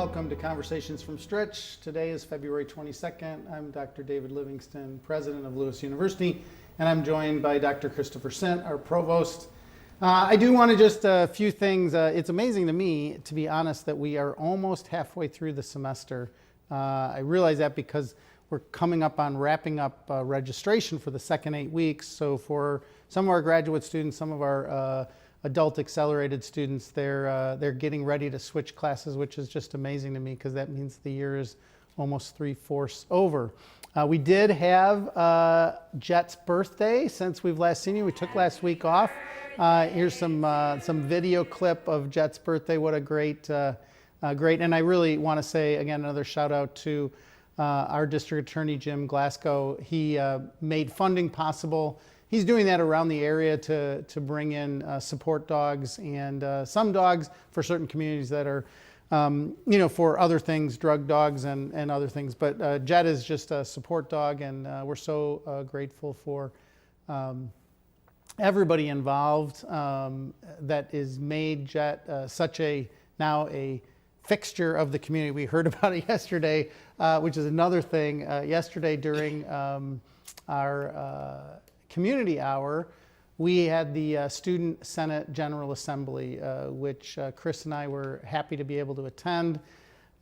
welcome to Conversations from Stritch. Today is February 22nd. I'm Dr. David Livingston, president of Lewis University, and I'm joined by Dr. Christopher Sint, our provost. I do want to just a few things. It's amazing to me, to be honest, that we are almost halfway through the semester. I realize that because we're coming up on wrapping up registration for the second 8 weeks. So for some of our graduate students, some of our adult accelerated students, they're getting ready to switch classes, which is just amazing to me because that means the year is almost 3/4 over. We did have Jet's birthday since we've last seen you. We took last week off. Here's some video clip of Jet's birthday. What a great, and I really want to say again another shout out to our district attorney Jim Glasgow. He made funding possible. He's doing that around the area to bring in support dogs and some dogs for certain communities that are, for other things, drug dogs and other things. But Jet is just a support dog, and we're so grateful for everybody involved that is made Jet now a fixture of the community. We heard about it yesterday, which is another thing. Yesterday during our community hour, we had the Student Senate General Assembly, which Chris and I were happy to be able to attend.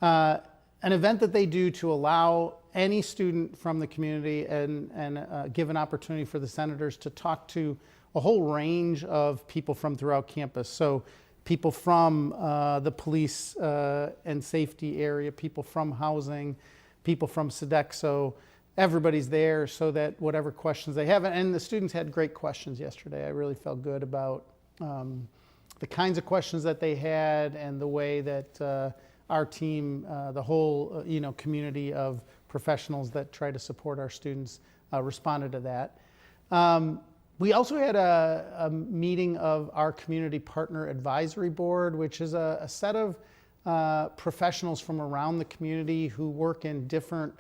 An event that they do to allow any student from the community and give an opportunity for the senators to talk to a whole range of people from throughout campus. So people from the police and safety area, people from housing, people from Sodexo. Everybody's there so that whatever questions they have, and the students had great questions yesterday. I really felt good about the kinds of questions that they had and the way that our team, the whole community of professionals that try to support our students responded to that. We also had a meeting of our Community Partner Advisory Board, which is a set of professionals from around the community who work in different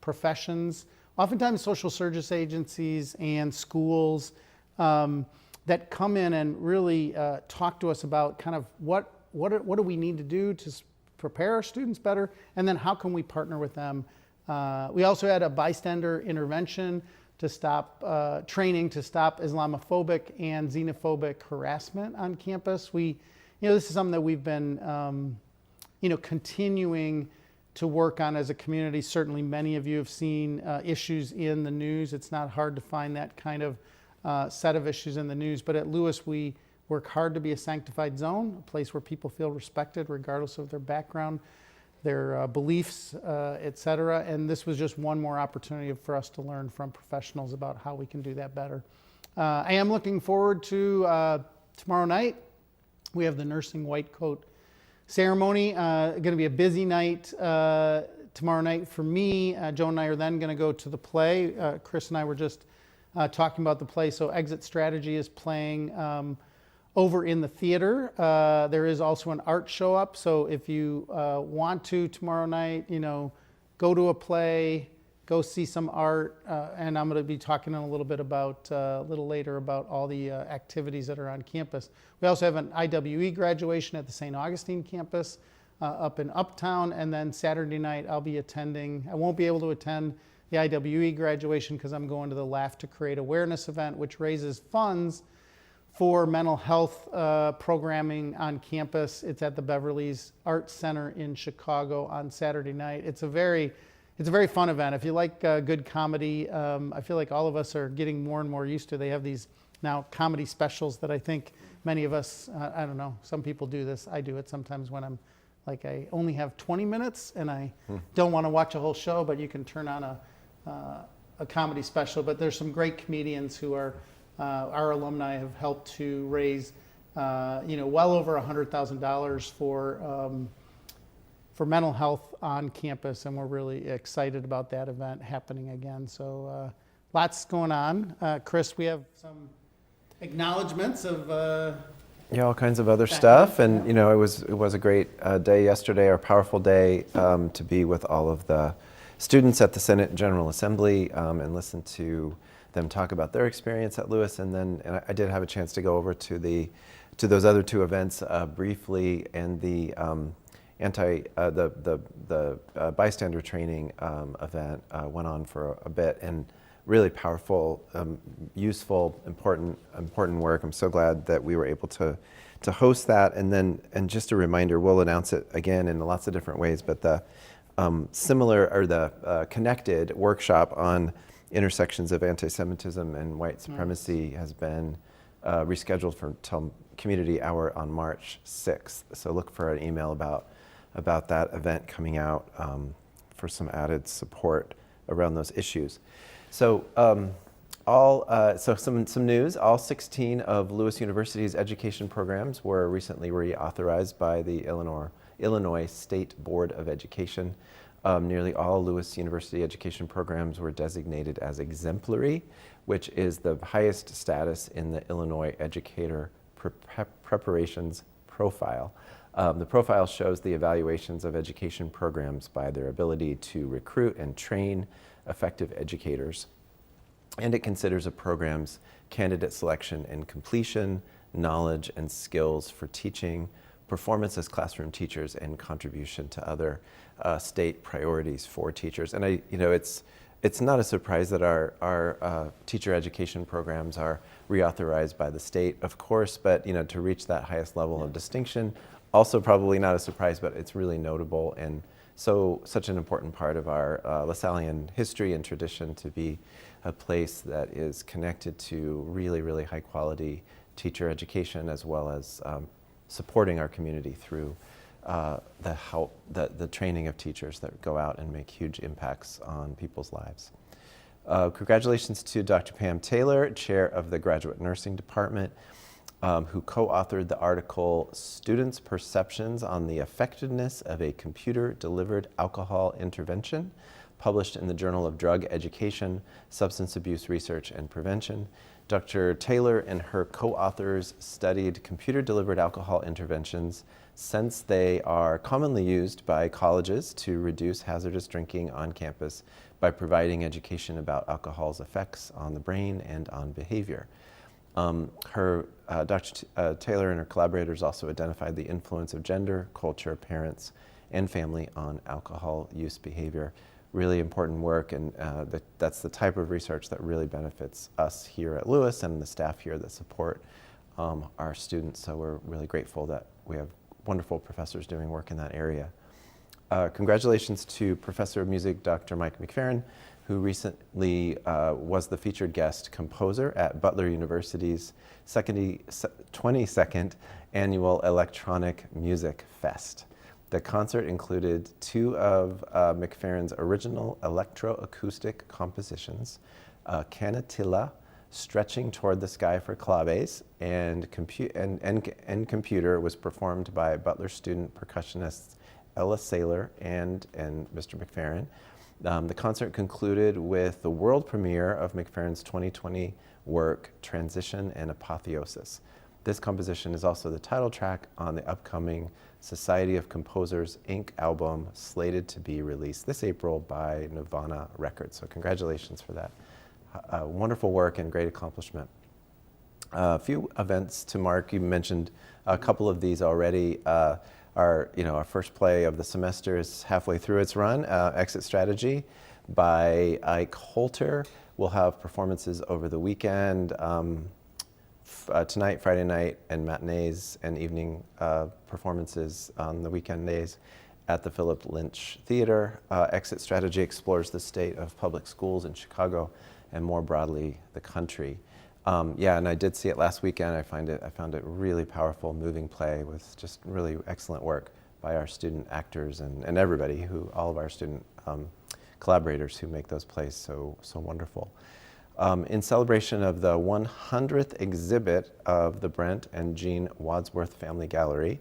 professions, oftentimes social service agencies and schools that come in and really talk to us about kind of what do we need to do to prepare our students better, and then how can we partner with them. We also had a bystander intervention to stop training to stop Islamophobic and xenophobic harassment on campus. This is something that we've been continuing to work on as a community. Certainly many of you have seen issues in the news. It's not hard to find that kind of set of issues in the news, but at Lewis we work hard to be a sanctified zone, a place where people feel respected regardless of their background, their beliefs, etc. And this was just one more opportunity for us to learn from professionals about how we can do that better. I am looking forward to tomorrow night. We have the nursing white coat ceremony. Going to be a busy night tomorrow night for me. Joan and I are then going to go to the play. Chris and I were just talking about the play. So Exit Strategy is playing over in the theater. There is also an art show up. So if you want to tomorrow night, go to a play, go see some art. And I'm going to be talking a little bit about, a little later, about all the activities that are on campus. We also have an IWE graduation at the St. Augustine campus up in Uptown. And then Saturday night I'll be attending, I won't be able to attend the IWE graduation because I'm going to the Laugh to Create Awareness event, which raises funds for mental health programming on campus. It's at the Beverly's Arts Center in Chicago on Saturday night. It's a very fun event. If you like good comedy, I feel like all of us are getting more and more used to. They have these now comedy specials that I think many of us, I don't know, some people do this. I do it sometimes when I'm like, I only have 20 minutes and I don't want to watch a whole show, but you can turn on a comedy special. But there's some great comedians who are, our alumni have helped to raise, well over $100,000 for mental health on campus, and we're really excited about that event happening again. So lots going on. Chris, we have some acknowledgments of all kinds of other stuff, and it was a great day yesterday, our powerful day to be with all of the students at the Senate General Assembly and listen to them talk about their experience at Lewis, and I did have a chance to go over to those other two events briefly, and bystander training event went on for a bit, and really powerful, useful, important work. I'm so glad that we were able to host that. And just a reminder, we'll announce it again in lots of different ways, but the connected workshop on intersections of anti-Semitism and white supremacy has been rescheduled till Community Hour on March 6th. So look for an email about that event coming out for some added support around those issues. So some news. All 16 of Lewis University's education programs were recently reauthorized by the Illinois State Board of Education. Nearly all Lewis University education programs were designated as exemplary, which is the highest status in the Illinois Educator Preparations Profile. The profile shows the evaluations of education programs by their ability to recruit and train effective educators. And it considers a program's candidate selection and completion, knowledge and skills for teaching, performance as classroom teachers, and contribution to other state priorities for teachers. And it's not a surprise that our teacher education programs are reauthorized by the state, of course, but to reach that highest level of distinction, also probably not a surprise, but it's really notable, and such an important part of our LaSallian history and tradition to be a place that is connected to really, really high quality teacher education, as well as supporting our community through the training of teachers that go out and make huge impacts on people's lives. Congratulations to Dr. Pam Taylor, chair of the Graduate Nursing Department, who co-authored the article Students' Perceptions on the Effectiveness of a Computer-Delivered Alcohol Intervention, published in the Journal of Drug Education, Substance Abuse Research and Prevention. Dr. Taylor and her co-authors studied computer-delivered alcohol interventions since they are commonly used by colleges to reduce hazardous drinking on campus by providing education about alcohol's effects on the brain and on behavior. Dr. Taylor and her collaborators also identified the influence of gender, culture, parents, and family on alcohol use behavior. Really important work, and that's the type of research that really benefits us here at Lewis and the staff here that support our students. So we're really grateful that we have wonderful professors doing work in that area. Congratulations to Professor of Music, Dr. Mike McFerrin, who recently was the featured guest composer at Butler University's 22nd Annual Electronic Music Fest. The concert included two of McFerrin's original electroacoustic compositions, Canatilla, Stretching Toward the Sky for Claves, and Computer was performed by Butler student percussionists Ella Saylor and Mr. McFerrin. The concert concluded with the world premiere of McFerrin's 2020 work, Transition and Apotheosis. This composition is also the title track on the upcoming Society of Composers, Inc. album, slated to be released this April by Nirvana Records. So congratulations for that wonderful work and great accomplishment. A few events to mark. You mentioned a couple of these already. Our first play of the semester is halfway through its run, Exit Strategy by Ike Holter. We'll have performances over the weekend, tonight, Friday night, and matinees and evening performances on the weekend days at the Philip Lynch Theater. Exit Strategy explores the state of public schools in Chicago and more broadly the country. And I did see it last weekend. I found it really powerful, moving play with just really excellent work by our student actors and everybody, all of our student collaborators who make those plays so wonderful. In celebration of the 100th exhibit of the Brent and Jean Wadsworth Family Gallery,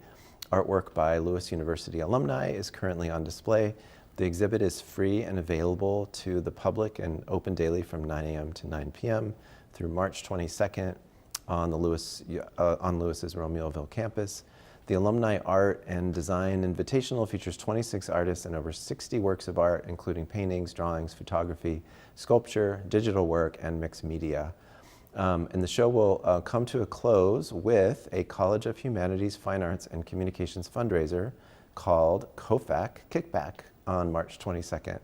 artwork by Lewis University alumni is currently on display. The exhibit is free and available to the public and open daily from 9 a.m. to 9 p.m. through March 22nd on Lewis's Romeoville campus. The Alumni Art and Design Invitational features 26 artists and over 60 works of art, including paintings, drawings, photography, sculpture, digital work, and mixed media. And the show will come to a close with a College of Humanities, Fine Arts, and Communications fundraiser called COFAC Kickback on March 22nd.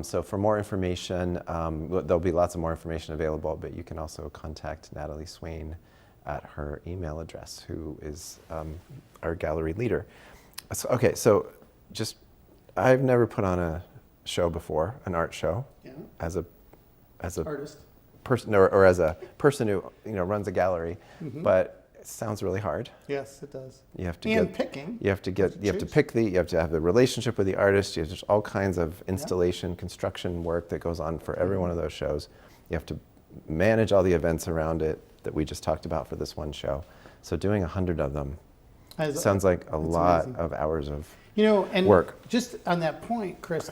So for more information, there'll be lots of more information available, but you can also contact Natalie Swain at her email address, who is our gallery leader. So I've never put on a show before, an art show, as a Artist. person or as a person who runs a gallery, but it sounds really hard. Yes, it does. You have to You have to have the relationship with the artist. There's all kinds of installation, construction work that goes on for every one of those shows. You have to manage all the events around it that we just talked about for this one show. So doing 100 of them sounds like a lot of hours of work. Just on that point, Chris,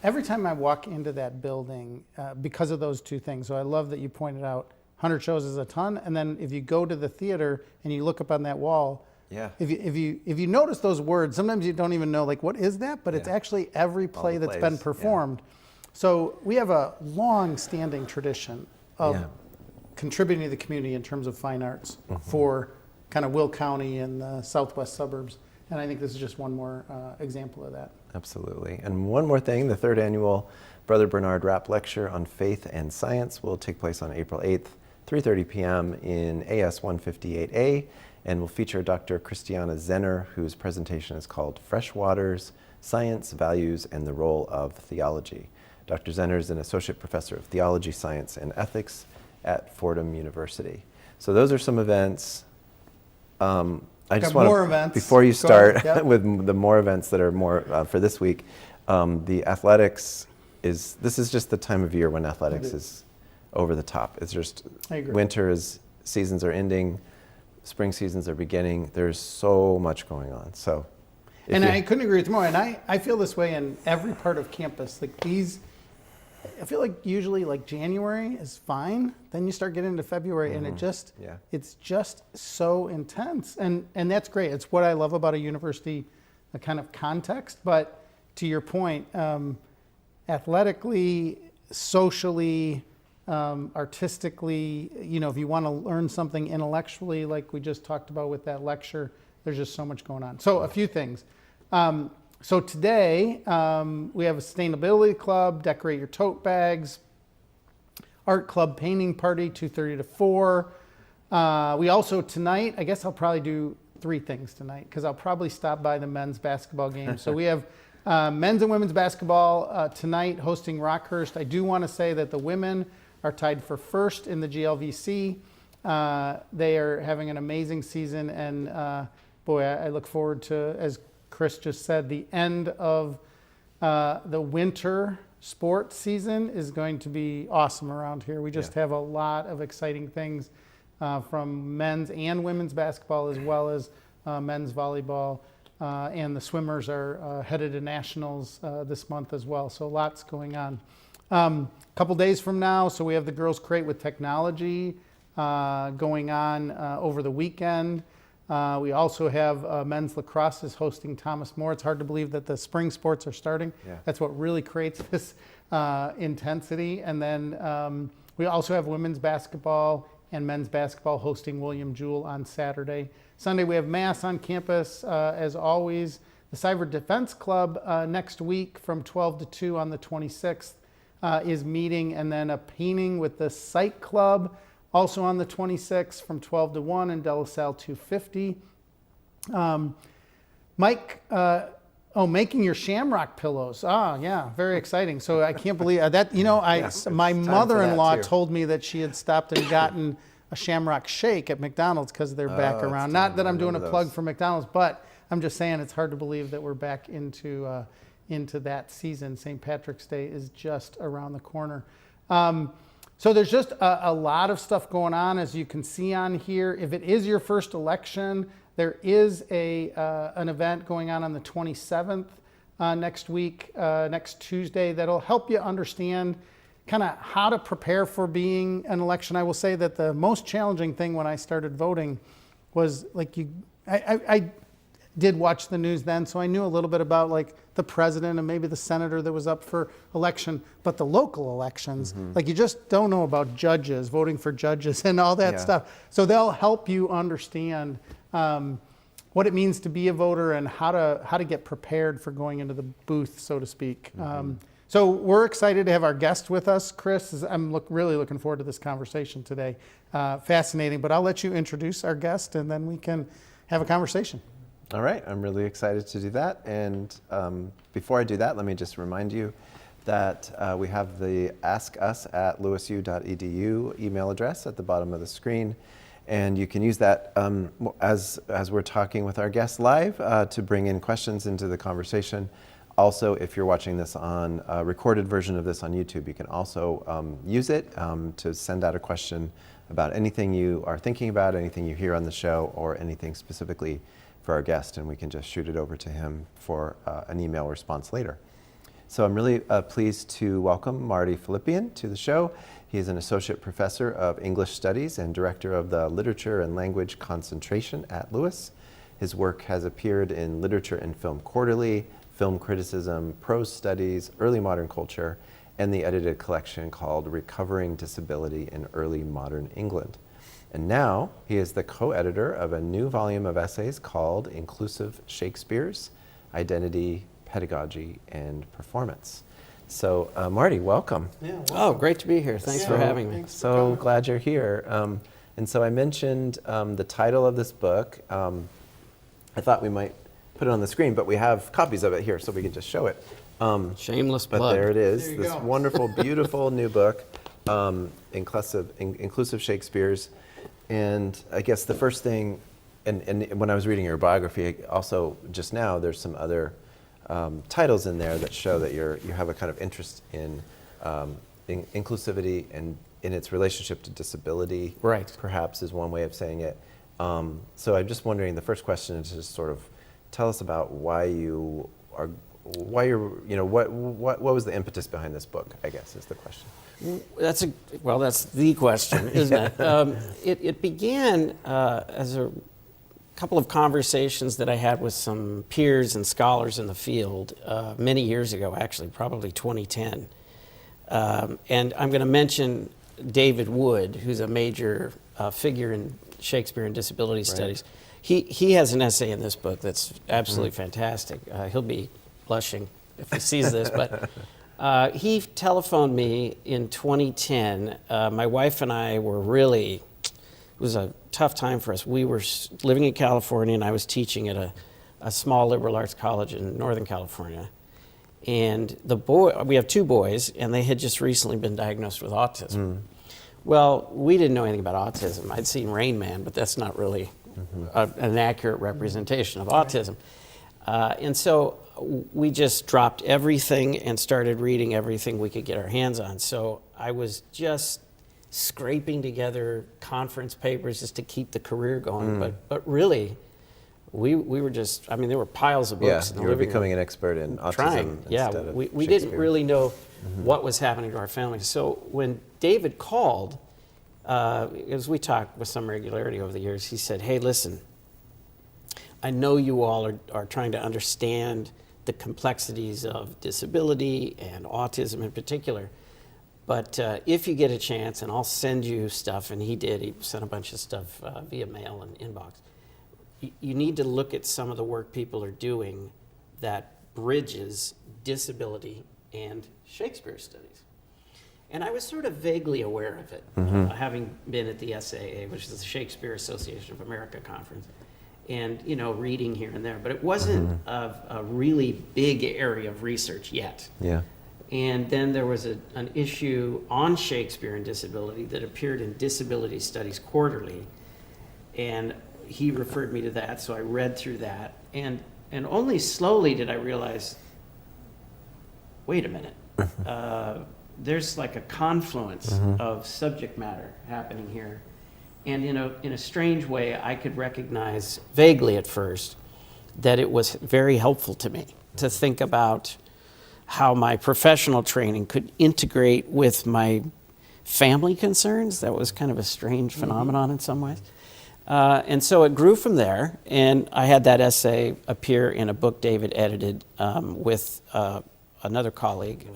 every time I walk into that building, because of those two things, so I love that you pointed out 100 shows is a ton, and then if you go to the theater and you look up on that wall, if you notice those words, sometimes you don't even know what is that, but it's actually every play that's been performed. So we have a long-standing tradition of contributing to the community in terms of fine arts for kind of Will County and the southwest suburbs. And I think this is just one more example of that. Absolutely. And one more thing, the third annual Brother Bernard Rapp Lecture on Faith and Science will take place on April 8th, 3:30 p.m. in AS 158A, and will feature Dr. Christiana Zenner, whose presentation is called Fresh Waters, Science, Values, and the Role of Theology. Dr. Zenner is an associate professor of theology, science, and ethics at Fordham University. So those are some events. I just want to, before you start with the more events that are more for this week, the athletics this is just the time of year when athletics is over the top. It's just seasons are ending, spring seasons are beginning. There's so much going on. So, I couldn't agree with you more. And I feel this way in every part of campus. I feel like usually January is fine. Then you start getting into February and it's just so intense. And that's great. It's what I love about a university, a kind of context. But to your point, athletically, socially, artistically, if you want to learn something intellectually, like we just talked about with that lecture, there's just so much going on. So a few things. So today, we have a sustainability club, decorate your tote bags, art club painting party, 2:30 to 4. We also tonight, I guess I'll probably do 3 things tonight because I'll probably stop by the men's basketball game. So we have men's and women's basketball tonight hosting Rockhurst. I do want to say that the women are tied for first in the GLVC. They are having an amazing season, and I look forward to, as Chris just said, the end of the winter sports season is going to be awesome around here. We just have a lot of exciting things from men's and women's basketball, as well as men's volleyball. And the swimmers are headed to nationals this month as well. So lots going on. A couple days from now, so we have the Girls Crate with Technology going on over the weekend. We also have men's lacrosse is hosting Thomas More. It's hard to believe that the spring sports are starting. That's what really creates this intensity. And then we also have women's basketball and men's basketball hosting William Jewell on Saturday. Sunday we have Mass on campus as always. The Cyber Defense Club next week from 12 to 2 on the 26th is meeting, and then a painting with the Psych Club also on the 26th from 12 to 1 in De La Salle 250. Mike, making your shamrock pillows. Very exciting. So I can't believe that, my mother-in-law told me that she had stopped and gotten a shamrock shake at McDonald's because they're back around. Not that I'm doing a plug for McDonald's, but I'm just saying it's hard to believe that we're back into that season. St. Patrick's Day is just around the corner. So there's just a lot of stuff going on, as you can see on here. If it is your first election, there is an event going on the 27th next week, next Tuesday, that'll help you understand kind of how to prepare for being an election. I will say that the most challenging thing when I started voting was I did watch the news then, so I knew a little bit about the president and maybe the senator that was up for election, but the local elections, you just don't know about judges, voting for judges and all that stuff. So they'll help you understand what what it means to be a voter and how to get prepared for going into the booth, so to speak. So we're excited to have our guest with us, Chris. I'm really looking forward to this conversation today. Fascinating, but I'll let you introduce our guest and then we can have a conversation. All right, I'm really excited to do that. And before I do that, let me just remind you that we have the askus@lewisu.edu email address at the bottom of the screen. And you can use that as we're talking with our guests live to bring in questions into the conversation. Also, if you're watching this on a recorded version of this on YouTube, you can also use it to send out a question about anything you are thinking about, anything you hear on the show, or anything specifically for our guest, and we can just shoot it over to him for an email response later. So I'm really pleased to welcome Mardy Philippian to the show. He is an associate professor of English Studies and director of the Literature and Language Concentration at Lewis. His work has appeared in Literature and Film Quarterly, Film Criticism, Prose Studies, Early Modern Culture, and the edited collection called Recovering Disability in Early Modern England. And now he is the co-editor of a new volume of essays called Inclusive Shakespeares, Identity, Pedagogy, and Performance. So Mardy, welcome. Yeah, oh, great to be here. Thanks for having me. So glad you're here. And so I mentioned the title of this book. I thought we might put it on the screen, but we have copies of it here, so we can just show it. Shameless But plug. there it is, There you this go. wonderful, beautiful new book, Inclusive Shakespeares. And I guess the first thing, and when I was reading your biography, also just now, there's some other titles in there that show that you have a kind of interest in inclusivity and in its relationship to disability. Right. Perhaps is one way of saying it. So I'm just wondering, the first question is just sort of tell us about what was the impetus behind this book, I guess is the question. That's the question, isn't it? It began as a couple of conversations that I had with some peers and scholars in the field many years ago, actually, probably 2010. And I'm going to mention David Wood, who's a major figure in Shakespeare and disability studies. He has an essay in this book that's absolutely fantastic. He'll be blushing if he sees this, but he telephoned me in 2010. My wife and I were it was a tough time for us. We were living in California, and I was teaching at a small liberal arts college in Northern California. And we have two boys, and they had just recently been diagnosed with autism. Well, we didn't know anything about autism. I'd seen Rain Man, but that's not really an accurate representation of autism. And so we just dropped everything and started reading everything we could get our hands on. So I was just scraping together conference papers just to keep the career going. But really, we were just, there were piles of books in the you were living becoming room. an expert in autism Trying, instead of we didn't Shakespeare. really know what was happening to our family. So when David called, as we talked with some regularity over the years, he said, "Hey, listen, I know you all are trying to understand the complexities of disability and autism in particular, but if you get a chance, and I'll send you stuff," and he did, he sent a bunch of stuff via mail and inbox, "you need to look at some of the work people are doing that bridges disability and Shakespeare studies." And I was sort of vaguely aware of it, having been at the SAA, which is the Shakespeare Association of America conference, and reading here and there, but it wasn't a really big area of research yet. Yeah. And then there was an issue on Shakespeare and disability that appeared in Disability Studies Quarterly, and he referred me to that, so I read through that, and only slowly did I realize, wait a minute, there's like a confluence of subject matter happening here. And in a strange way, I could recognize vaguely at first that it was very helpful to me to think about how my professional training could integrate with my family concerns. That was kind of a strange phenomenon in some ways. And so it grew from there, and I had that essay appear in a book David edited with another colleague,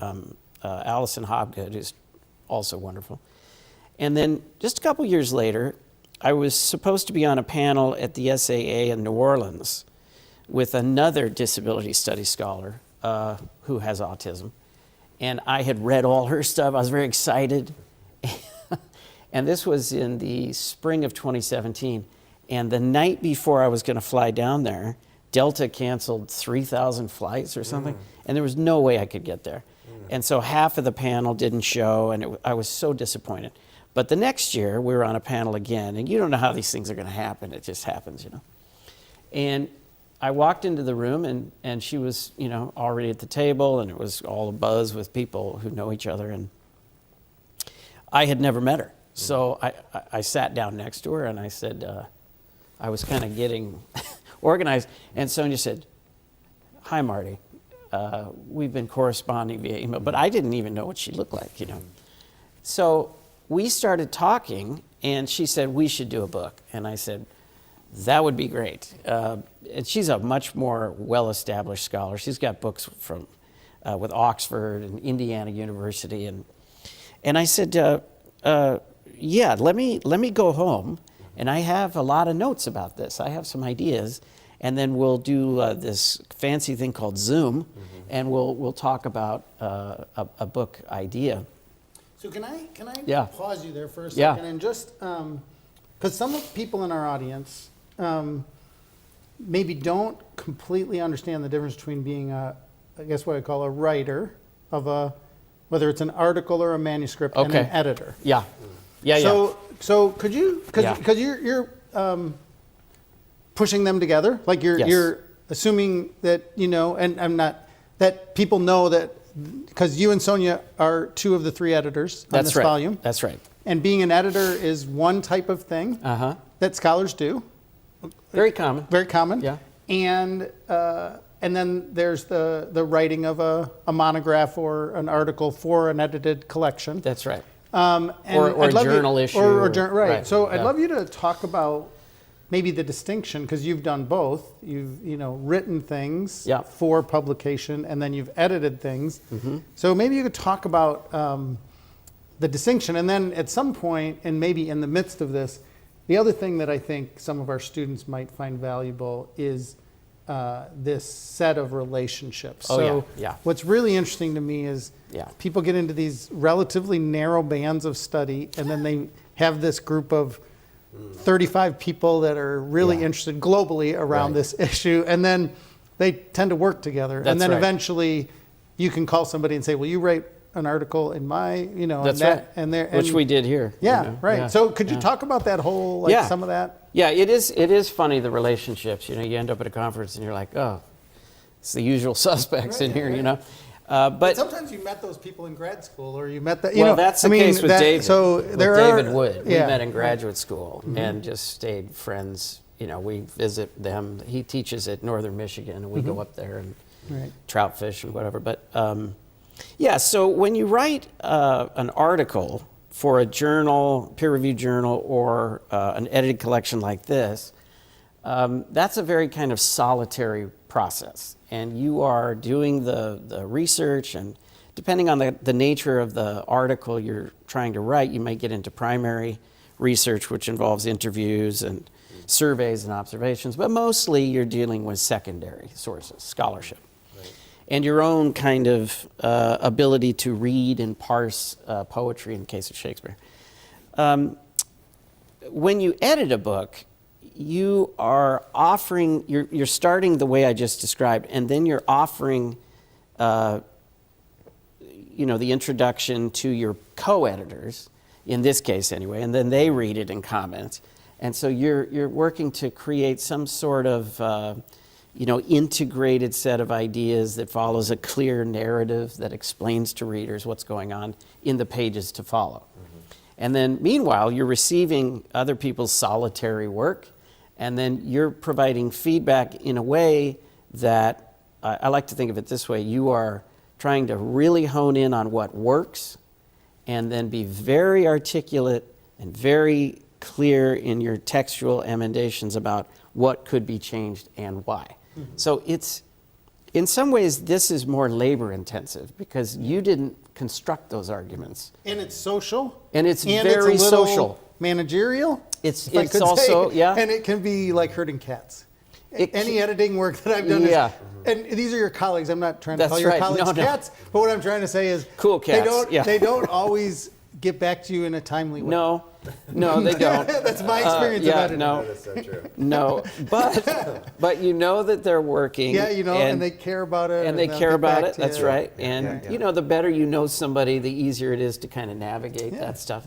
Allison Hobgood, who's also wonderful. And then just a couple years later, I was supposed to be on a panel at the SAA in New Orleans with another disability studies scholar who has autism. And I had read all her stuff. I was very excited. And this was in the spring of 2017. And the night before I was going to fly down there, Delta canceled 3,000 flights or something. And there was no way I could get there. And so half of the panel didn't show, and I was so disappointed. But the next year, we were on a panel again, and you don't know how these things are going to happen. It just happens, you know. And I walked into the room, and she was, you know, already at the table, and it was all abuzz with people who know each other. And I had never met her. So I sat down next to her, and I said, I was kind of getting organized. And Sonia said, "Hi, Marty. We've been corresponding via email," but I didn't even know what she looked like, you know. So we started talking, and she said, "We should do a book." And I said, "That would be great." And she's a much more well-established scholar. She's got books from with Oxford and Indiana University, and I said, "Yeah, let me go home, and I have a lot of notes about this. I have some ideas." And then we'll do this fancy thing called Zoom, and we'll talk about a book idea. So can I Yeah. pause you there for a Yeah. second and just because some of the people in our audience maybe don't completely understand the difference between being I guess what I call a writer of whether it's an article or a manuscript, and an Okay. editor. Yeah, yeah, So could you because you're pushing them together, like Yes. you're assuming that, you know, and I'm not, that people know that, because you and Sonia are two of the three editors on this volume. That's right. And being an editor is one type of thing that scholars do. Very common. Very common. Yeah. And then there's the writing of a monograph or an article for an edited collection. That's right. And Or I'd a love journal issue. right. Right. So I'd Yeah. love you to talk about maybe the distinction, because you've done both. You've written things Yeah. for publication, and then you've edited things. So maybe you could talk about the distinction, and then at some point, and maybe in the midst of this, the other thing that I think some of our students might find valuable is this set of relationships. Oh, So yeah. what's really interesting to me is Yeah. people get into these relatively narrow bands of study, and then they have this group of 35 people that are really Yeah. interested globally around Right. this issue, and then they tend to work together. That's and then right. eventually you can call somebody and say, "Will you write an article in my, That's and that, right. and there, Which and, we did here. Yeah, you know. right. Yeah. So could you Yeah. talk about that whole, Yeah. some of that? Yeah, it is funny, the relationships. You know, you end up at a conference and you're like, oh, it's the usual suspects in Right, here, right. you know. But Sometimes you met those people in grad school, or you met that. well, that's the case with David. So with there David are, Wood. yeah. We met in graduate school and just stayed friends. You know, we visit them. He teaches at Northern Michigan, and we go up there and Right. trout fish and whatever. But yeah, so when you write an article for a journal, peer-reviewed journal, or an edited collection like this, that's a very kind of solitary process. And you are doing the research, and depending on the nature of the article you're trying to write, you might get into primary research, which involves interviews and surveys and observations, but mostly you're dealing with secondary sources, scholarship. And your own kind of ability to read and parse poetry in the case of Shakespeare. When you edit a book, you are offering, you're starting the way I just described, and then you're offering, the introduction to your co-editors, in this case anyway, and then they read it and comment. And so you're working to create some sort of, integrated set of ideas that follows a clear narrative that explains to readers what's going on in the pages to follow. And then meanwhile, you're receiving other people's solitary work, and then you're providing feedback in a way that, I like to think of it this way, you are trying to really hone in on what works, and then be very articulate and very clear in your textual emendations about what could be changed and why. So it's, in some ways, this is more labor intensive because you didn't construct those arguments. And it's social. And it's and very it's a little social. Managerial. It's if I could also, say. yeah. And it can be like herding cats. It Any can- editing work that I've done Yeah. and these are your colleagues. I'm not trying to That's call your right. colleagues No, no. cats, but what I'm trying to say is Cool they cats, don't yeah. they don't always get back to you in a timely way. No, they don't. That's my experience of yeah, editing. no, That is so true. no, but you know that they're working. Yeah, and they care about it. and they they'll care get about back it. to That's you. right. And the better you know somebody, the easier it is to kind of navigate that stuff.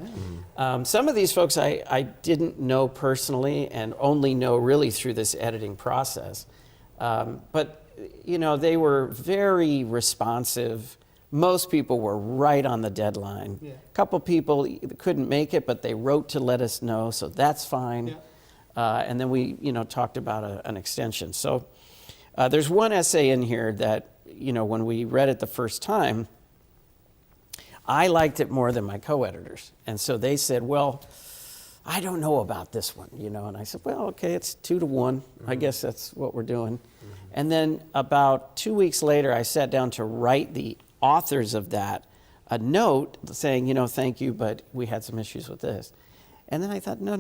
Some of these folks I didn't know personally, and only know really through this editing process. But they were very responsive. Most people were right on the deadline. Yeah. A couple people couldn't make it, but they wrote to let us know, so that's fine. Yeah. And then we, talked about an extension. So there's one essay in here that, when we read it the first time, I liked it more than my co-editors. And so they said, well, I don't know about this one, And I said, well, okay, it's 2-1. I guess that's what we're doing. And then about 2 weeks later, I sat down to write the authors of that a note saying, thank you, but we had some issues with this. And then I thought, no.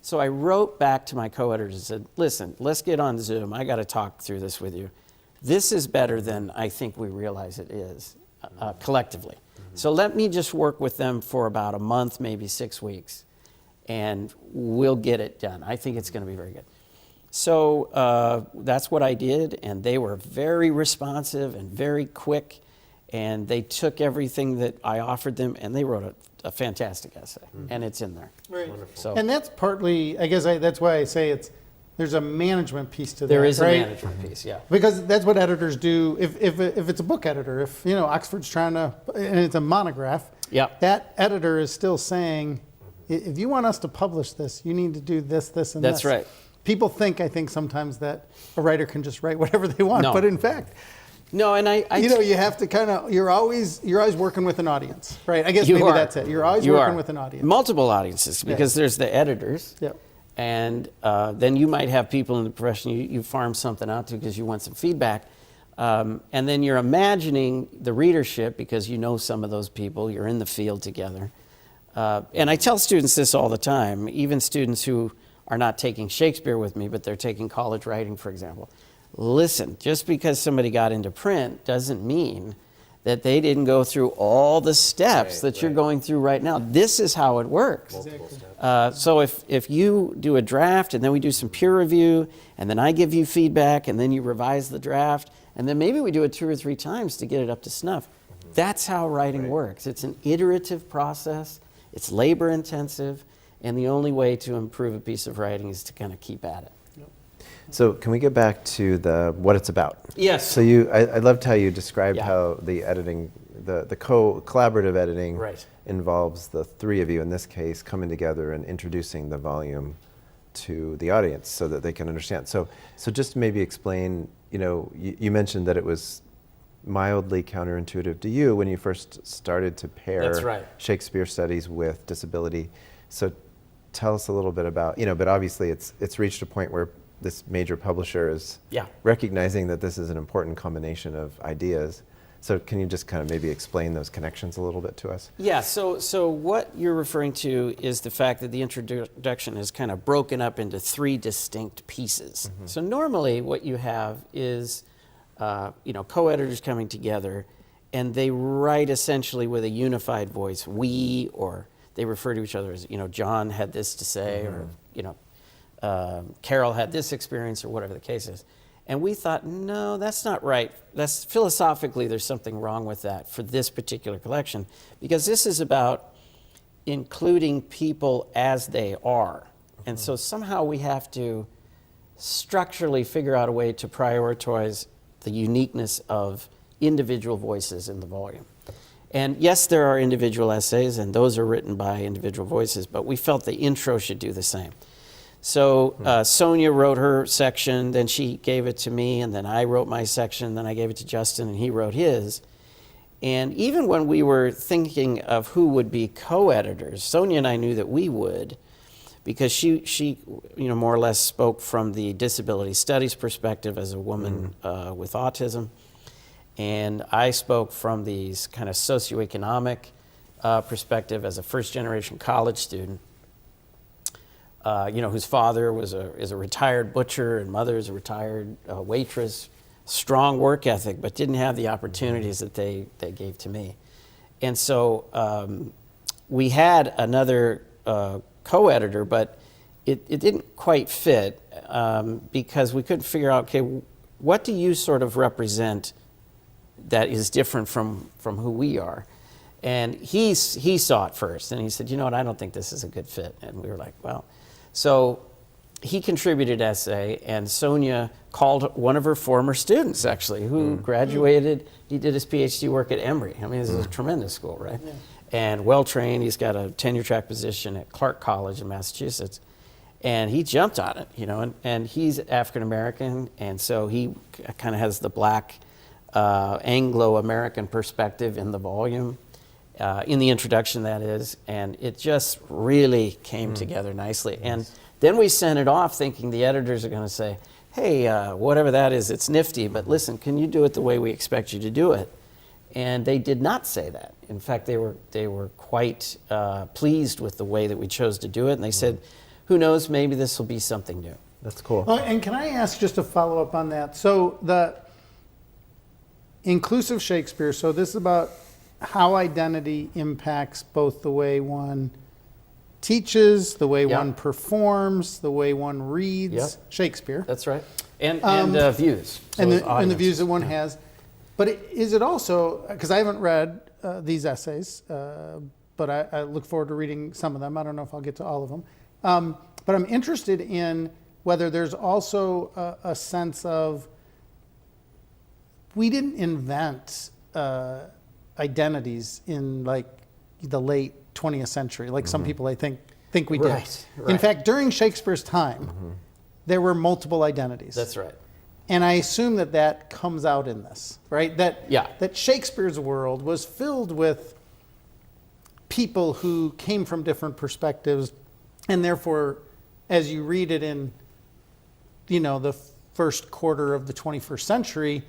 So I wrote back to my co-editors and said, listen, let's get on Zoom. I got to talk through this with you. This is better than I think we realize it is collectively. So let me just work with them for about a month, maybe 6 weeks, and we'll get it done. I think it's going to be very good. So that's what I did, and they were very responsive and very quick, and they took everything that I offered them, and they wrote a fantastic essay, and it's in there. Right. So And that's partly, I guess that's why I say there's a management piece to that. there is right? a management piece, yeah. Because that's what editors do. If it's a book editor, if Oxford's trying to, and it's a monograph, Yep. that editor is still saying, if you want us to publish this, you need to do this, this, and this. That's right. People think, I think sometimes that a writer can just write whatever they want, No. but in fact, No, and you have to kind of, you're always working with an audience, right? I guess You maybe are. that's it. You're always You working are. with an audience. Multiple audiences, because there's the editors. Yep. And then you might have people in the profession you farm something out to because you want some feedback. And then you're imagining the readership because you know some of those people, you're in the field together. And I tell students this all the time, even students who are not taking Shakespeare with me, but they're taking college writing, for example. Listen, just because somebody got into print doesn't mean that they didn't go through all the steps that you're going through right now. This is how it works. So if you do a draft and then we do some peer review and then I give you feedback and then you revise the draft and then maybe we do it 2 or 3 times to get it up to snuff. That's how writing works. It's an iterative process. It's labor intensive. And the only way to improve a piece of writing is to kind of keep at it. So can we get back to what it's about? Yes. So I loved how you described Yeah. how the editing, the collaborative editing Right. involves the 3 of you, in this case, coming together and introducing the volume to the audience so that they can understand. So just maybe explain, you mentioned that it was mildly counterintuitive to you when you first started to pair That's right. Shakespeare studies with disability. So tell us a little bit about, but obviously it's reached a point where this major publisher is recognizing that this is an important combination of ideas. So can you just kind of maybe explain those connections a little bit to us? Yeah, so what you're referring to is the fact that the introduction is kind of broken up into 3 distinct pieces. Mm-hmm. So normally what you have is, co-editors coming together and they write essentially with a unified voice, we, or they refer to each other as, John had this to say, mm-hmm. or, Carol had this experience, or whatever the case is. And we thought, no, that's not right. That's philosophically, there's something wrong with that for this particular collection, because this is about including people as they are. Mm-hmm. And so somehow we have to structurally figure out a way to prioritize the uniqueness of individual voices in the volume. And yes, there are individual essays, and those are written by individual voices, but we felt the intro should do the same. So Sonia wrote her section, then she gave it to me, and then I wrote my section, then I gave it to Justin, and he wrote his. And even when we were thinking of who would be co-editors, Sonia and I knew that we would, because she more or less spoke from the disability studies perspective as a woman with autism. And I spoke from the kind of socioeconomic perspective as a first-generation college student. whose father is a retired butcher and mother is a retired waitress, strong work ethic, but didn't have the opportunities that they gave to me. And so we had another co-editor, but it didn't quite fit because we couldn't figure out, okay, what do you sort of represent that is different from who we are? And he saw it first, and he said, you know what, I don't think this is a good fit. And we were like, well, so he contributed essay, and Sonia called one of her former students, actually, who graduated. He did his PhD work at Emory. I mean, this is a tremendous school, right? Yeah. And well-trained. He's got a tenure-track position at Clark College in Massachusetts. And he jumped on it, and he's African-American, and so he kind of has the black Anglo-American perspective in the volume, in the introduction, that is, and it just really came together nicely. And then we sent it off thinking the editors are going to say, hey, whatever that is, it's nifty, but listen, can you do it the way we expect you to do it? And they did not say that. In fact, they were quite pleased with the way that we chose to do it, and they said, who knows, maybe this will be something new. That's cool. And can I ask just to follow up on that? So the Inclusive Shakespeare, so this is about how identity impacts both the way one teaches, the way one performs, the way one reads Shakespeare. That's right. And views. So and the views that one has. But is it also, because I haven't read these essays, but I look forward to reading some of them. I don't know if I'll get to all of them. But I'm interested in whether there's also a sense of, we didn't invent identities in like the late 20th century, like some people I think we did. Right. In fact, during Shakespeare's time, there were multiple identities. That's right. And I assume that comes out in this, right? That Shakespeare's world was filled with people who came from different perspectives, and therefore, as you read it in, the first quarter of the 21st century,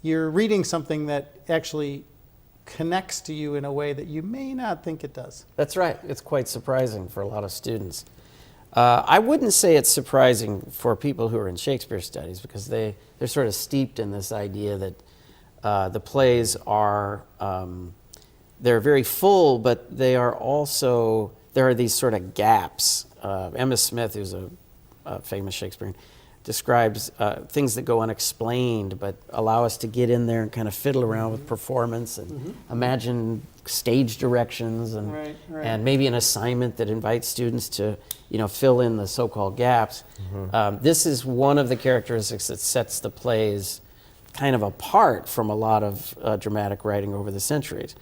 you're reading something that actually connects to you in a way that you may not think it does. That's right. It's quite surprising for a lot of students. I wouldn't say it's surprising for people who are in Shakespeare studies, because they're sort of steeped in this idea that the plays are, they're very full, but they are also, there are these sort of gaps. Emma Smith, who's a famous Shakespearean, describes things that go unexplained but allow us to get in there and kind of fiddle around with performance and imagine stage directions and and maybe an assignment that invites students to fill in the so-called gaps. This is one of the characteristics that sets the plays kind of apart from a lot of dramatic writing over the centuries.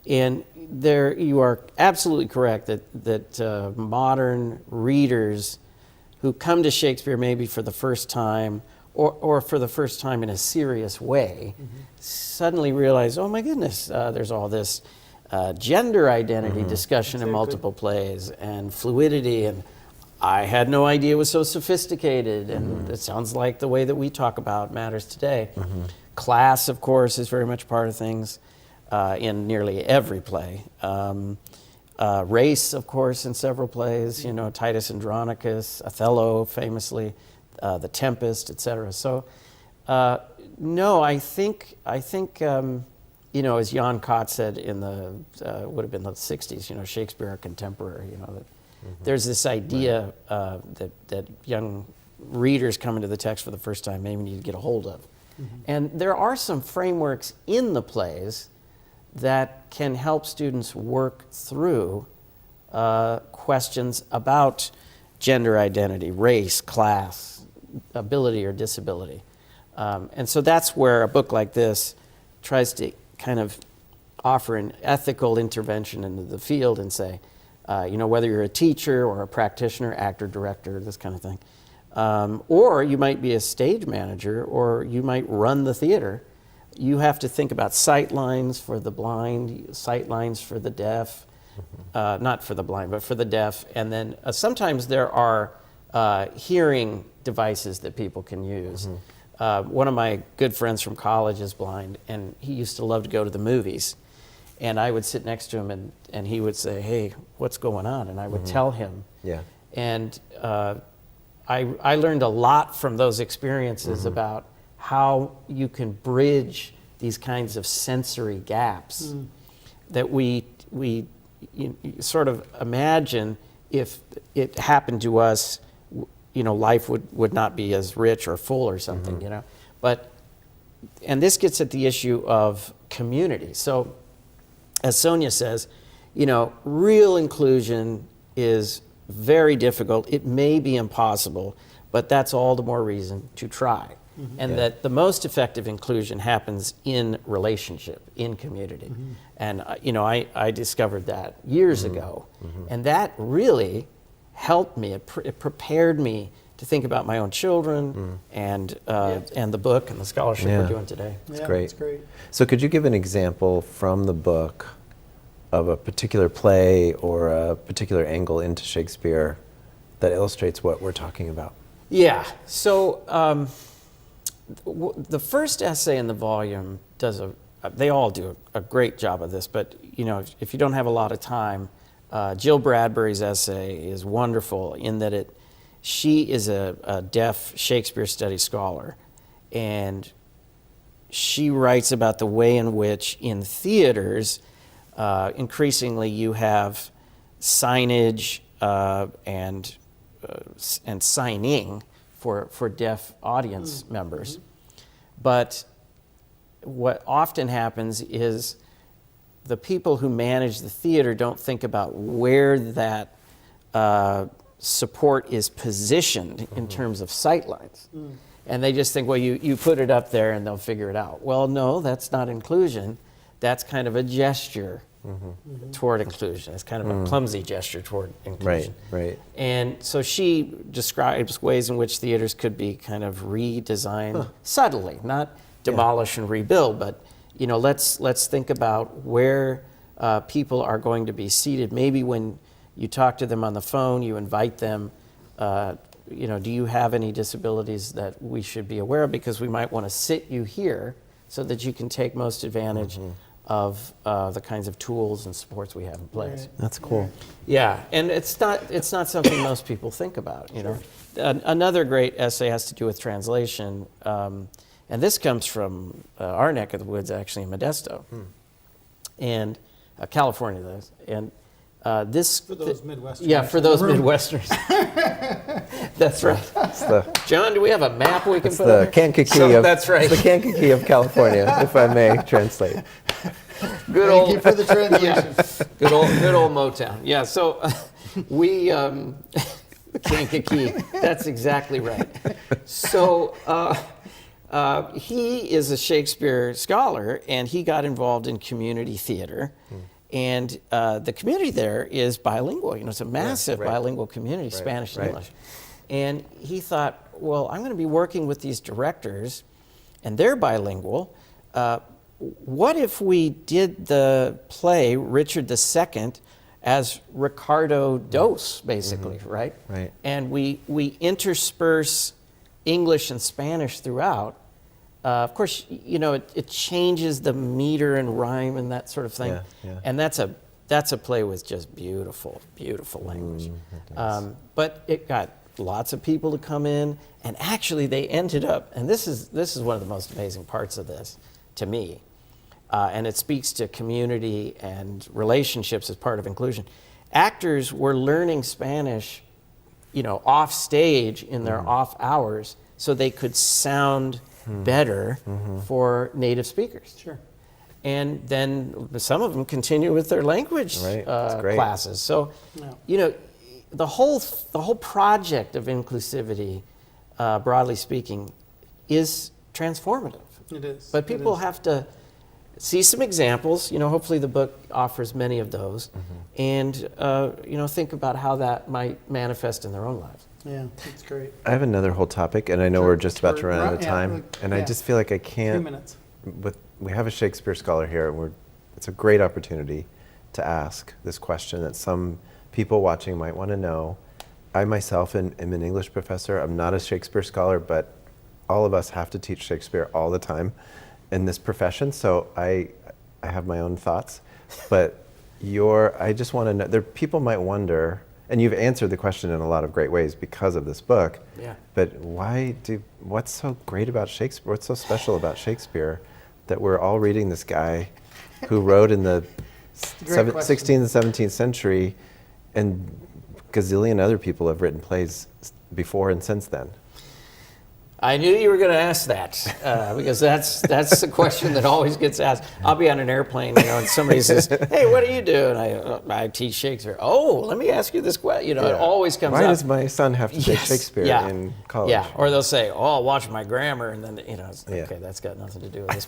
And there, you are absolutely correct that modern readers who come to Shakespeare maybe for the first time, or for the first time in a serious way, suddenly realize, oh my goodness, there's all this gender identity discussion in multiple plays, and fluidity, and I had no idea it was so sophisticated, and it sounds like the way that we talk about matters today. Class, of course, is very much part of things in nearly every play. Race, of course, in several plays, Titus Andronicus, Othello, famously, The Tempest, etc. So, no, I think as Jan Kott said in the would have been the '60s, Shakespeare, a contemporary. That there's this idea that young readers coming to the text for the first time maybe need to get a hold of, and there are some frameworks in the plays that can help students work through questions about gender identity, race, class, ability or disability. And so that's where a book like this tries to kind of offer an ethical intervention into the field and say, whether you're a teacher or a practitioner, actor, director, this kind of thing, or you might be a stage manager, or you might run the theater, you have to think about sight lines for the blind, sight lines for the deaf, not for the blind, but for the deaf. And then sometimes there are hearing devices that people can use. One of my good friends from college is blind, and he used to love to go to the movies. And I would sit next to him, and he would say, hey, what's going on? And I would tell him. And I learned a lot from those experiences about how you can bridge these kinds of sensory gaps that we sort of imagine if it happened to us, life would not be as rich or full or something, and this gets at the issue of community. So as Sonia says, real inclusion is very difficult. It may be impossible, but that's all the more reason to try. And that the most effective inclusion happens in relationship, in community. And I discovered that years ago, and that really helped me. It prepared me to think about my own children and the book and the scholarship we're doing today. That's Yeah, great. that's great. So could you give an example from the book of a particular play or a particular angle into Shakespeare that illustrates what we're talking about? Yeah. So the first essay in the volume they all do a great job of this, but if you don't have a lot of time, Jill Bradbury's essay is wonderful in that she is a deaf Shakespeare studies scholar, and she writes about the way in which in theaters increasingly you have signage and signing for deaf audience members. But what often happens is the people who manage the theater don't think about where that support is positioned in terms of sightlines. And they just think, well, you put it up there and they'll figure it out. Well, no, that's not inclusion. That's kind of a gesture toward inclusion. It's kind of a clumsy gesture toward inclusion. Right. And so she describes ways in which theaters could be kind of redesigned subtly, not demolish and rebuild, but let's think about where people are going to be seated. Maybe when you talk to them on the phone, you invite them, do you have any disabilities that we should be aware of? Because we might want to sit you here so that you can take most advantage of the kinds of tools and supports we have in place. Right. That's cool. Yeah, and it's not something most people think about. Another great essay has to do with translation, and this comes from our neck of the woods, actually, in Modesto, and California, that is. And this For those Midwesterners. yeah, for those Midwesterners. That's right. It's the John, do we have a map we can It's put the on there? Kankakee of that's right. It's the Kankakee of California, if I may translate. Good Thank old you for the translation. good old Motown. Yeah, so we the Kankakee. That's exactly right. So he is a Shakespeare scholar, and he got involved in community theater. And the community there is bilingual. It's a massive bilingual community, Spanish and English. And he thought, well, I'm going to be working with these directors, and they're bilingual. What if we did the play Richard II as Ricardo Dos, basically, right? Right. And we intersperse English and Spanish throughout. Of course, it changes the meter and rhyme and that sort of thing. Yeah. And that's a play with just beautiful, beautiful language. But it got lots of people to come in, and actually they ended up, and this is one of the most amazing parts of this to me, and it speaks to community and relationships as part of inclusion. Actors were learning Spanish, off stage in their off hours so they could sound better for native speakers. Sure. And then some of them continue with their language That's great. classes. So, the whole project of inclusivity, broadly speaking, is transformative. It is. But people have to see some examples. Hopefully the book offers many of those, and think about how that might manifest in their own lives. Yeah, that's great. I have another whole topic, and I know Sure. we're just about to run out of Yeah, time, and I just feel like I 3 can't. minutes. We have a Shakespeare scholar here, and it's a great opportunity to ask this question that some people watching might want to know. I myself am an English professor. I'm not a Shakespeare scholar, but all of us have to teach Shakespeare all the time in this profession, so I have my own thoughts. But I just want to know, people might wonder, and you've answered the question in a lot of great ways because of this book. Yeah. But what's so great about Shakespeare? What's so special about Shakespeare that we're all reading this guy who wrote in the 16th and 17th century, and gazillion other people have written plays before and since then? I knew you were going to ask that because that's the question that always gets asked. I'll be on an airplane, and somebody says, "Hey, what do you do?" And I teach Shakespeare. Oh, let me ask you this question. It always comes up. Why does my son have to take Shakespeare in college? Yeah, or they'll say, "Oh, I'll watch my grammar," and then okay, that's got nothing to do with this.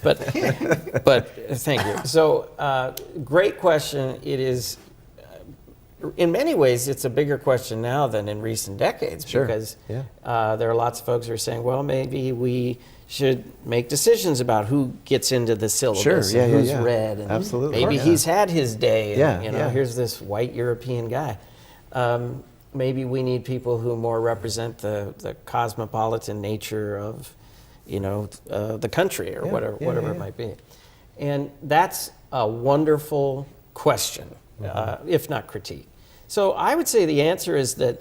But thank you. So, great question. It is. In many ways, it's a bigger question now than in recent decades because there are lots of folks who are saying, well, maybe we should make decisions about who gets into the syllabus and who's read. And absolutely. Maybe he's had his day. And, here's this white European guy. Maybe we need people who more represent the cosmopolitan nature of, the country or whatever it might be. And that's a wonderful question, if not critique. So I would say the answer is that,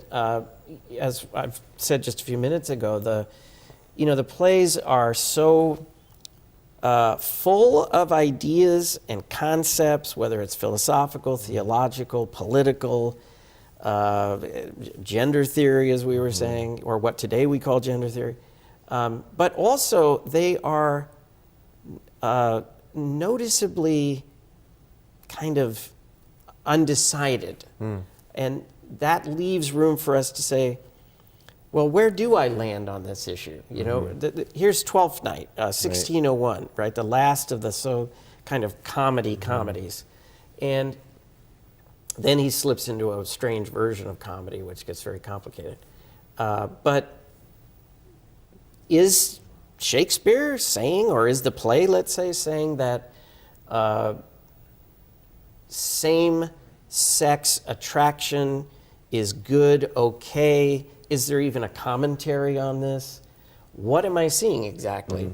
as I've said just a few minutes ago, the plays are so full of ideas and concepts, whether it's philosophical, theological, political, gender theory, as we were saying, or what today we call gender theory. But also they are noticeably kind of undecided. And that leaves room for us to say, well, where do I land on this issue? Here's Twelfth Night, 1601, right? The last of the kind of comedies. And then he slips into a strange version of comedy, which gets very complicated. But is Shakespeare saying, or is the play, let's say, saying that same-sex attraction is good, okay? Is there even a commentary on this? What am I seeing exactly?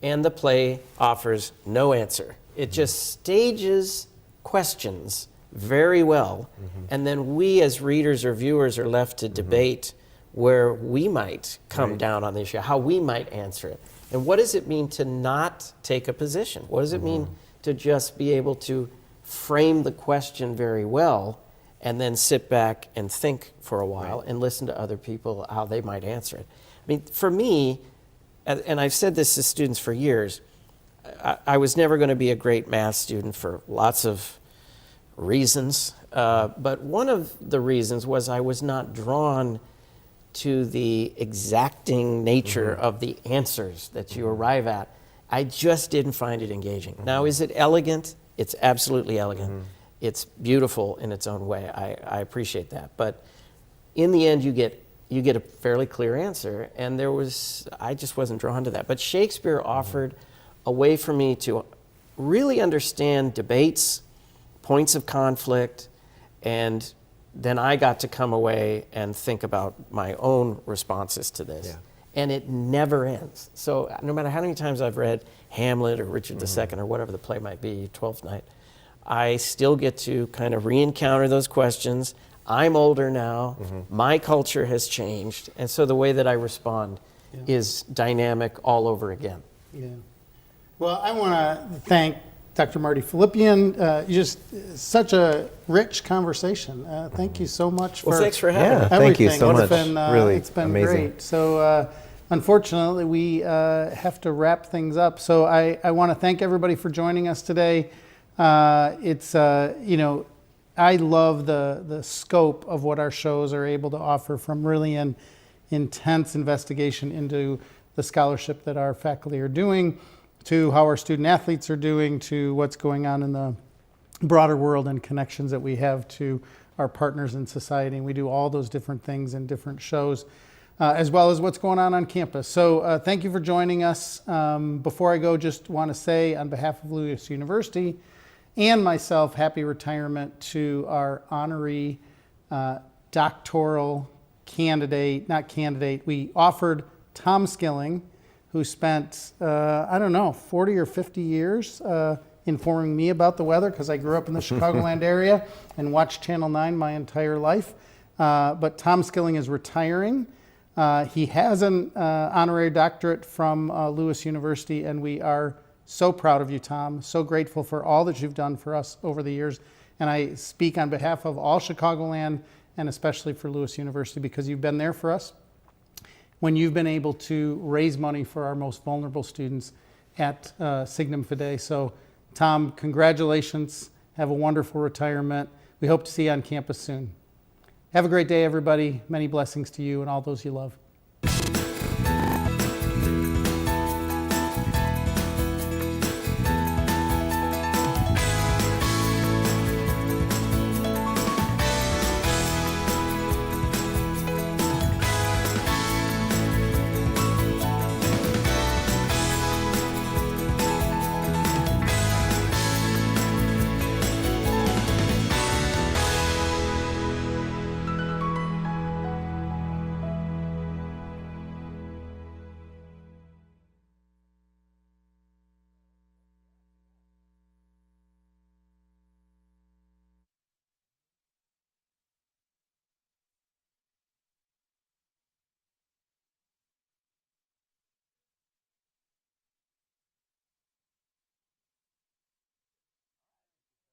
And the play offers no answer. It just stages questions very well, and then we as readers or viewers are left to debate where we might come down on the issue, how we might answer it. And what does it mean to not take a position? What does it mean to just be able to frame the question very well and then sit back and think for a while and listen to other people, how they might answer it? I mean, for me, and I've said this to students for years, I was never going to be a great math student for lots of reasons, but one of the reasons was I was not drawn to the exacting nature of the answers that you arrive at. I just didn't find it engaging. Now, is it elegant? It's absolutely elegant. It's beautiful in its own way. I appreciate that. But in the end, you get a fairly clear answer, and I just wasn't drawn to that. But Shakespeare offered a way for me to really understand debates, points of conflict, and then I got to come away and think about my own responses to this. Yeah. And it never ends. So no matter how many times I've read Hamlet or Richard II or whatever the play might be, Twelfth Night, I still get to kind of re-encounter those questions. I'm older now. My culture has changed. And so the way that I respond is dynamic all over again. Yeah. Well, I want to thank Dr. Mardy Philippian. Just such a rich conversation. Thank you so much Well, thanks for having me. Thank you so much. Really, it's been amazing. Great. So unfortunately, we have to wrap things up. So I want to thank everybody for joining us today. I love the scope of what our shows are able to offer, from really an intense investigation into the scholarship that our faculty are doing, to how our student athletes are doing, to what's going on in the broader world and connections that we have to our partners in society. And we do all those different things in different shows, as well as what's going on campus. So thank you for joining us. Before I go, just want to say on behalf of Lewis University and myself, happy retirement to our honoree doctoral candidate. We offered Tom Skilling, who spent, 40 or 50 years informing me about the weather, because I grew up in the Chicagoland area and watched Channel 9 my entire life. but Tom Skilling is retiring. He has an honorary doctorate from Lewis University, and we are so proud of you, Tom. So grateful for all that you've done for us over the years. And I speak on behalf of all Chicagoland and especially for Lewis University, because you've been there for us when you've been able to raise money for our most vulnerable students at Signum Fidei. So, Tom, congratulations. Have a wonderful retirement. We hope to see you on campus soon. Have a great day, everybody. Many blessings to you and all those you love.